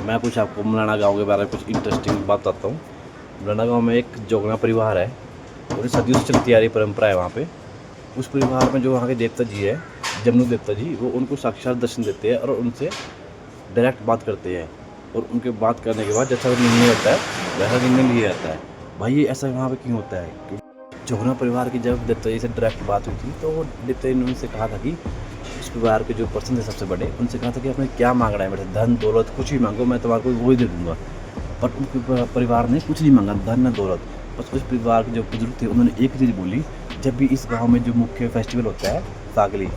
मैं कुछ आपको मलाना गांव के बारे में कुछ इंटरेस्टिंग बात बताता हूँ। मलाना गांव में एक जोगना परिवार है और ये सदियों से चलती आ रही परंपरा है वहाँ पे। उस परिवार में जो वहाँ के देवता जी है, जमनू देवता जी, वो उनको साक्षात दर्शन देते हैं और उनसे डायरेक्ट बात करते हैं। और उनके बात करने के बाद जैसा निर्णय होता है वैसा निर्णय लिया जाता है। भाई ये ऐसा वहाँ पे क्यों होता है? क्योंकि जोगना परिवार की जब देवता जी से डायरेक्ट बात हुई थी तो वो देवता जी ने उनसे कहा था कि उस परिवार के जो पर्सन थे सबसे बड़े, उनसे कहा था कि आपने क्या मांगना है मेरे से, धन दौलत कुछ भी मांगो, मैं तुम्हारे को वो ही दे दूँगा। पर उनके परिवार ने कुछ नहीं मांगा, धन न दौलत। बस उस परिवार के जो बुजुर्ग थे उन्होंने एक चीज़ बोली, जब भी इस गांव में जो मुख्य फेस्टिवल होता है फागली,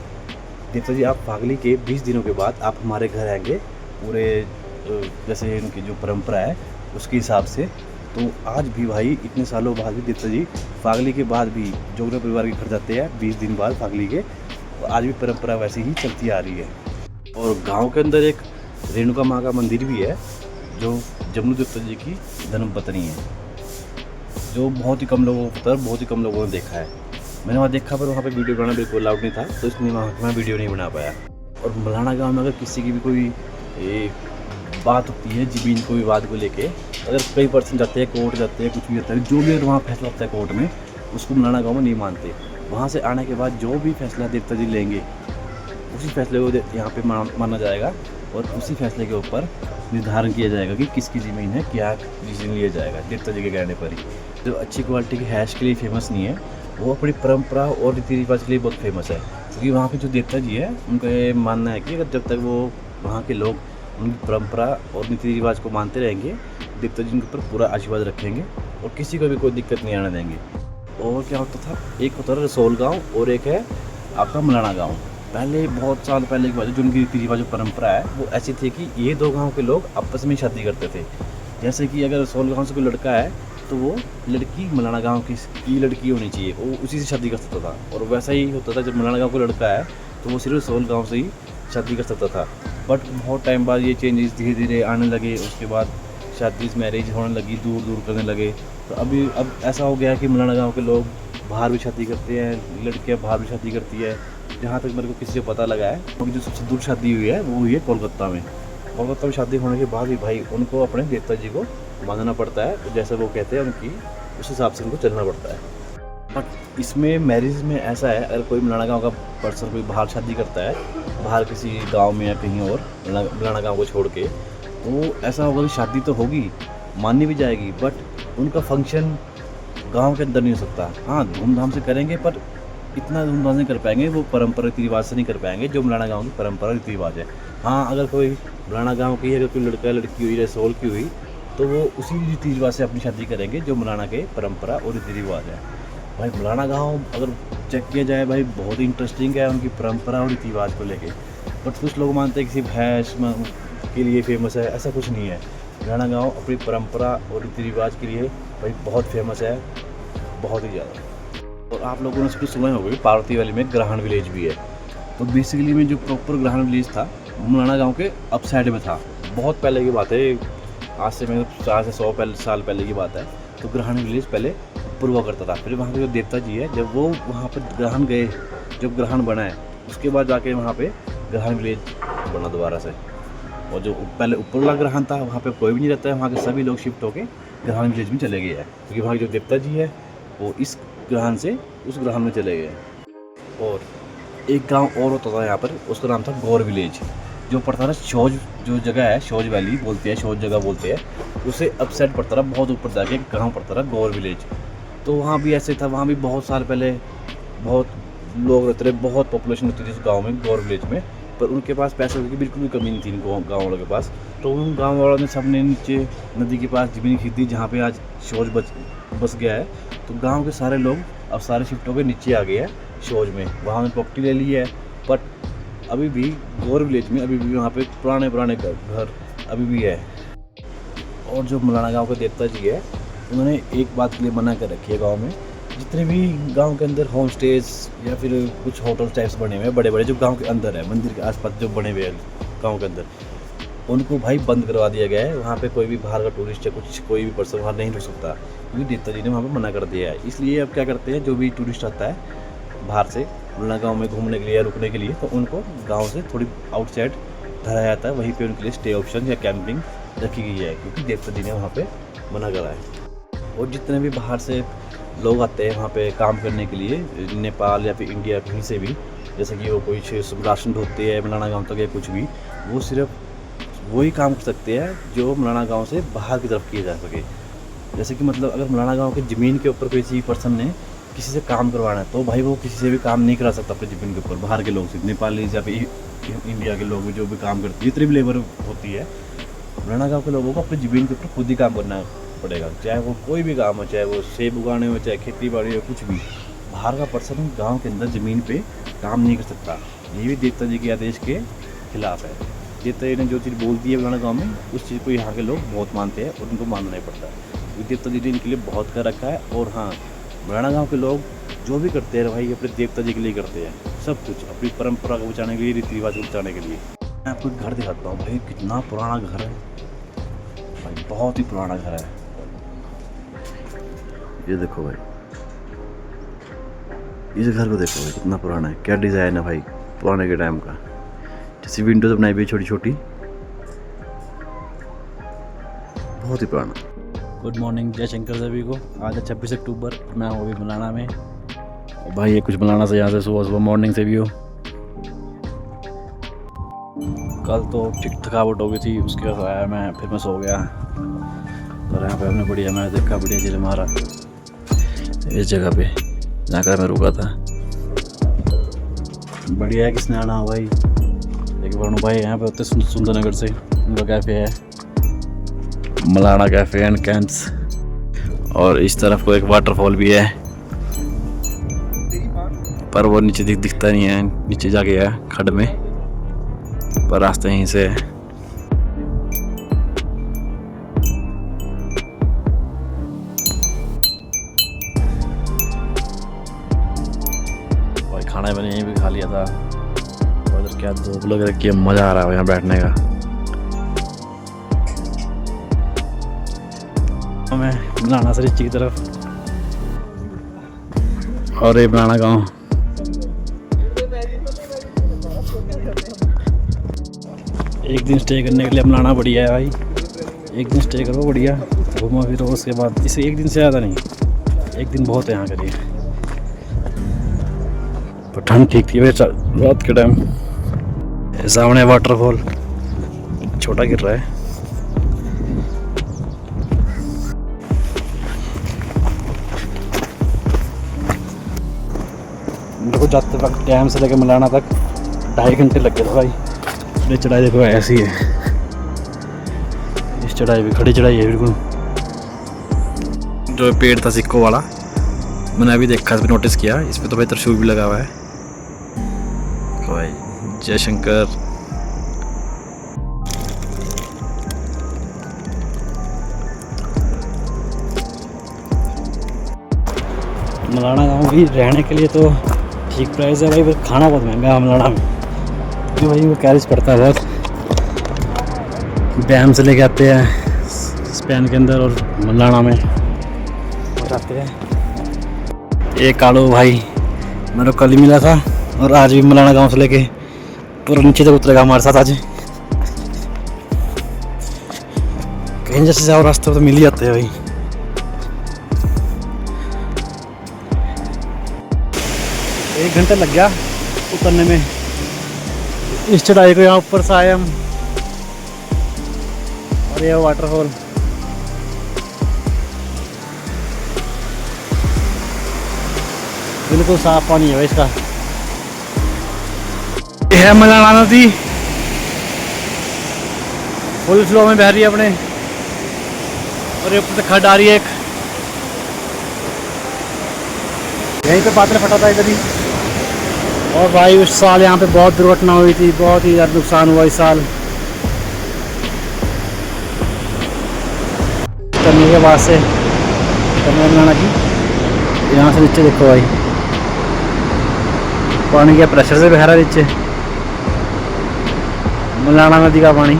देवता जी आप फागली के 20 दिनों के बाद आप हमारे घर आएंगे पूरे जैसे इनकी जो परंपरा है उसके हिसाब से। तो आज भी भाई इतने सालों बाद भी देवता जी फागली के बाद भी जोगना परिवार के घर जाते हैं 20 दिन बाद फागली के। तो आज भी परंपरा वैसे ही चलती आ रही है। और गांव के अंदर एक रेणुका माँ का मंदिर भी है जो जमनू देवता जी की धर्मपत्नी है, जो बहुत ही कम लोगों को पता है, बहुत ही कम लोगों ने देखा है। मैंने वहाँ देखा पर वहाँ पे वीडियो बनाना बिल्कुल अलाउड नहीं था, तो इसलिए वहाँ मैं वीडियो नहीं बना पाया। और मलाना गांव में अगर किसी की भी कोई बात होती है ज़मीन को विवाद को लेके, अगर कई पर्सन जाते हैं कोर्ट जाते हैं, कुछ भी होता है, जो भी अगर वहाँ फैसला होता है कोर्ट में, उसको मलाना गाँव में नहीं मानते। वहाँ से आने के बाद जो भी फैसला देवता जी लेंगे उसी फैसले को यहाँ पे माना जाएगा और उसी फैसले के ऊपर निर्धारण किया जाएगा कि किसकी ज़मीन है, क्या डिसीजन लिया जाएगा देवता जी के कहने पर ही। जो अच्छी क्वालिटी की हैश के लिए फेमस नहीं है, वो अपनी परंपरा और रीति रिवाज के लिए बहुत फेमस है। क्योंकि वहाँ के जो देवता जी है उनका ये मानना है कि अगर जब तक वो वहाँ के लोग उनकी परंपरा और रीति रिवाज को मानते रहेंगे, देवता जी उनके ऊपर पूरा आशीर्वाद रखेंगे और किसी को भी कोई दिक्कत नहीं आने देंगे। और क्या होता था, एक होता था रसोल गाँव और एक है आपका मलाना गाँव। पहले बहुत साल पहले की बात है, जो उनकी रीति रिवाज परंपरा है वो ऐसी थी कि ये दो गांव के लोग आपस में शादी करते थे। जैसे कि अगर रसोल गांव से कोई लड़का है तो वो लड़की मलाना गांव की लड़की होनी चाहिए, वो उसी से शादी कर सकता था। और वैसा ही होता था, जब मलाना गांव का लड़का है तो वो सिर्फ रसोल गांव से ही शादी कर सकता था। बट बहुत टाइम बाद ये चेंजेस धीरे धीरे आने लगे, उसके बाद शादी मैरिज होने लगी, दूर दूर करने लगे। तो अब ऐसा हो गया कि मलाना गाँव के लोग बाहर भी शादी करते हैं, लड़कियाँ बाहर भी शादी करती है। जहाँ तक मेरे को किसी से पता लगा है, उनकी जो सबसे दूर शादी हुई है वो हुई है कोलकाता में। कोलकाता में शादी होने के बाद भी भाई उनको अपने देवता जी को मानना पड़ता है, तो जैसे वो कहते हैं उनकी उस हिसाब से उनको चलना पड़ता है। बट इसमें मैरिज में ऐसा है, अगर कोई मलाना गाँव का पर्सन कोई बाहर शादी करता है, बाहर किसी गाँव में या कहीं और मलाना गाँव को छोड़ के, तो ऐसा होगा कि शादी तो होगी, माननी भी जाएगी, बट उनका फंक्शन गांव के अंदर नहीं हो सकता। हाँ धूमधाम से करेंगे पर इतना धूमधाम से कर पाएंगे, वो परंपरा रीति रिवाज से नहीं कर पाएंगे जो मलाना गांव की परंपरा रीति रिवाज है। हाँ अगर कोई मलाना गांव की अगर कोई लड़का लड़की हुई, रसोल की हुई, तो वो उसी रीति रिवाज से अपनी शादी करेंगे जो मलाना के परंपरा और रीति रिवाज है। भाई मलाना गाँव अगर चेक किया जाए भाई बहुत ही इंटरेस्टिंग है उनकी परंपरा और रीति रिवाज को लेके। बट कुछ लोग मानते हैं किसी भैंस के लिए फेमस है, ऐसा कुछ नहीं है। मलाना गाँव अपनी परंपरा और रीति रिवाज के लिए भाई बहुत फेमस है, बहुत ही ज़्यादा। और आप लोगों ने उसको सुना होगा कि पार्वती वैली में ग्रहण विलेज भी है। तो बेसिकली में जो प्रॉपर ग्रहण विलेज था वो मलाना गाँव के अप साइड में था। बहुत पहले की बात है, आज से मैं 4 से 100 साल पहले की बात है। तो ग्रहण विलेज पहले ऊपर हुआ करता था। फिर वहाँ के जो देवता जी है, जब वो वहाँ पर ग्रहण गए, जब ग्रहण बना है उसके बाद जाके वहाँ पर ग्रहण विलेज बना दोबारा से। और जो पहले ऊपर वाला ग्रहण था वहाँ पे कोई भी नहीं रहता है, वहाँ के सभी लोग शिफ्ट होके ग्रहण विलेज में चले गए हैं। क्योंकि वहाँ के जो देवता जी है वो इस ग्रहण से उस ग्रहण में चले गए। और एक गांव और होता था यहाँ पर, उसका नाम था गौर विलेज, जो पड़ता था शौज, जो जगह है शौज वैली बोलते हैं, शौज जगह बोलते हैं, उसे अपसाइड पड़ता था, बहुत ऊपर जाके गाँव पड़ता था गौर विलेज। तो वहाँ भी ऐसे था, वहाँ भी बहुत साल पहले बहुत लोग रहते रहे, बहुत पॉपुलेशन होती थी उस गाँव में, गौर विलेज में। पर उनके पास पैसों की बिल्कुल भी कमी नहीं थी गाँव वालों के पास। तो उन गाँव वालों ने सबने नीचे नदी के पास ज़मीन खरीदी जहाँ पे आज शौज बस गया है। तो गांव के सारे लोग अब सारे शिफ्ट होकर नीचे आ गए हैं शौज में, वहाँ उन्होंने प्रॉपर्टी ले ली है। बट अभी भी गौर विलेज में अभी भी वहाँ पे पुराने घर अभी भी है। और जो मलाना गांव के देवता जी है उन्होंने एक बात के लिए मना कर रखी है, गांव में जितने भी गांव के अंदर होम स्टेज या फिर कुछ होटल टाइप्स बने हुए हैं बड़े बड़े, जो गांव के अंदर है, मंदिर के आसपास जो बने हुए हैं गांव के अंदर, उनको भाई बंद करवा दिया गया है। वहाँ पे कोई भी बाहर का टूरिस्ट या कुछ कोई भी पर्सन वहाँ नहीं रुक सकता, क्योंकि देवता जी ने वहाँ पे मना कर दिया है। इसलिए अब क्या करते हैं, जो भी टूरिस्ट आता है बाहर से मलाना गाँव में घूमने के लिए या रुकने के लिए, तो उनको गाँव से थोड़ी आउटसाइड धराया जाता है, वहीं पे उनके लिए स्टे ऑप्शन या कैंपिंग रखी गई है, क्योंकि देवता जी ने वहाँ पे मना करा है। और जितने भी बाहर से लोग आते हैं वहाँ पे काम करने के लिए, नेपाल या फिर इंडिया कहीं से भी, जैसे कि वो कोई राशन ढोते हैं मलाना गाँव तक या कुछ भी, वो सिर्फ वही काम कर सकते हैं जो मलाना गाँव से बाहर की तरफ किया जा सके। जैसे कि मतलब अगर मलाना गाँव की ज़मीन के ऊपर किसी पर्सन ने किसी से काम करवाना है तो भाई वो किसी से भी काम नहीं करा सकता अपनी ज़मीन के ऊपर, बाहर के लोग से, नेपाली या फिर इंडिया के लोग जो भी काम करते हैं, जितनी भी लेबर होती है, मलाना गाँव के लोगों को अपनी ज़मीन के ऊपर खुद ही काम करना पड़ेगा। चाहे वो कोई भी काम हो, चाहे वो सेब उगाने हो, चाहे खेती बाड़ी हो, कुछ भी। बाहर का पर्सन गाँव के अंदर ज़मीन पर काम नहीं कर सकता। ये भी देवता जी के आदेश के खिलाफ है। देवता जी ने जो चीज़ बोल दी है मलाना गाँव में, उस चीज़ को यहाँ के लोग बहुत मानते हैं और उनको मानना नहीं पड़ता है। देवता जी ने इनके लिए बहुत कर रखा है। और हाँ, मलाना गाँव के लोग जो भी करते हैं भाई अपने देवता जी के लिए करते हैं, सब कुछ अपनी परंपरा को बचाने के लिए, रीति रिवाज को बचाने के लिए। मैं आपको घर दिखाता हूँ भाई, कितना पुराना घर है भाई, बहुत ही पुराना घर है। ये देखो भाई, इस घर को देखो भाई, कितना पुराना है, क्या डिज़ाइन है भाई पुराने के टाइम का। जैसी विंडोज बनाई हुई छोटी छोटी, बहुत ही पुराना। गुड मॉर्निंग, जय शंकर सभी को। आज है 26 अक्टूबर, मैं हूँ अभी मलाना में। और भाई ये कुछ मलाना से यहाँ से सुबह सुबह मॉर्निंग से भी हो। कल तो ठीक थकावट हो गई थी, उसके बाद आया मैं, फिर मैं सो गया। और यहाँ पे हमने बढ़िया मैच देखा, बढ़िया चिल मारा इस जगह पे जहाँ का मैं रुका था। बढ़िया है, किसने आना हो भाई। एक वरुण भाई यहाँ पे होते सुंदर नगर से, उनका कैफ़े है मलाना कैफ़े एंड कैंप्स। और इस तरफ को एक वाटरफॉल भी है, पर वो नीचे दिखता नहीं है, नीचे जाके है खड्ड में, पर रास्ता यहीं से है। भाई खाना मैंने यहीं भी खा लिया था। और इधर क्या धूप लग रही है, मज़ा आ रहा है यहाँ बैठने का। मैं मलाना से रीची की तरफ, और ये मलाना गाँव। एक दिन स्टे करने के लिए मलाना बढ़िया है भाई, एक दिन स्टे करो बढ़िया, घूमो फिरो, उसके बाद इसे एक दिन से ज़्यादा नहीं, एक दिन बहुत है यहाँ के लिए। तो ठंड ठीक थी भाई रात के टाइम। सामने वाटरफॉल छोटा गिर रहा है। मेरे को जाते वक्त डैम से लेकर मलाना तक 2.5 घंटे लग गए थे भाई। ये चढ़ाई देखो ऐसी है, इस चढ़ाई भी खड़ी चढ़ाई है बिल्कुल। जो पेड़ था सिक्कों वाला, मैंने अभी देखा, इस पर नोटिस किया, इस पर तो भाई त्रिशूल भी लगा हुआ है भाई। जय शंकर। मलाना गाँव भी रहने के लिए तो ठीक प्राइस है भाई, पर खाना बहुत महंगा है मलाना में, क्योंकि भाई वो कैरिज पड़ता है बहुत। डैम से लेके आते हैं स्पेन के अंदर और मलाना में पहुँचाते हैं। ये कालो भाई मेरे को कल ही मिला था, और आज भी मलाना गांव से लेके पूरा नीचे तक उतरेगा हमारे साथ। आज कहीं जैसे जाओ रास्ते तो मिल ही जाते हैं भाई। एक घंटा लग गया उतरने में इस चढ़ाई को। यहाँ ऊपर से आए हम, और ये वाटरफॉल बिल्कुल साफ पानी है भाई इसका। ये है मलाना नदी, फुल फ्लो में बह रही है अपने, और ये ऊपर से खड्ड आ रही है एक, यहीं पे बादल फटा था इधर ही। और भाई उस साल यहाँ पे बहुत दुर्घटना हुई थी, बहुत ही ज़्यादा नुकसान हुआ इस साल। करने के बाद से मलाना की, यहाँ से नीचे देखो भाई, पानी के प्रेशर से बह रहा है नीचे, मलाना नदी का पानी।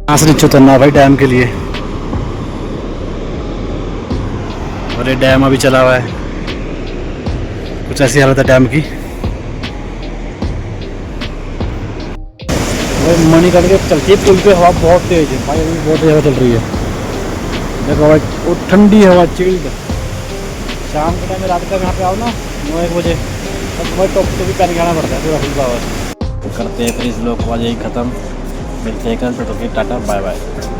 यहाँ से नीचे उतरना भाई डैम के लिए, और ये डैम अभी चला हुआ है, कुछ ऐसी हालत है डैम की। मणिकर्ण के चलती है पुल पे हवा बहुत तेज है भाई, अभी बहुत तेज हवा चल रही है। देखो भाई वो ठंडी हवा चिल्ड। शाम के टाइम में रात का यहाँ पे आओ ना 9-1 बजे, तब तुम्हें टॉप भी पहन के आना पड़ता है पूरा फुल पावर। करते हैं फिर इस लोग को आज यही ख़त्म। मिलते हैं कल, तो टाटा बाय बाय।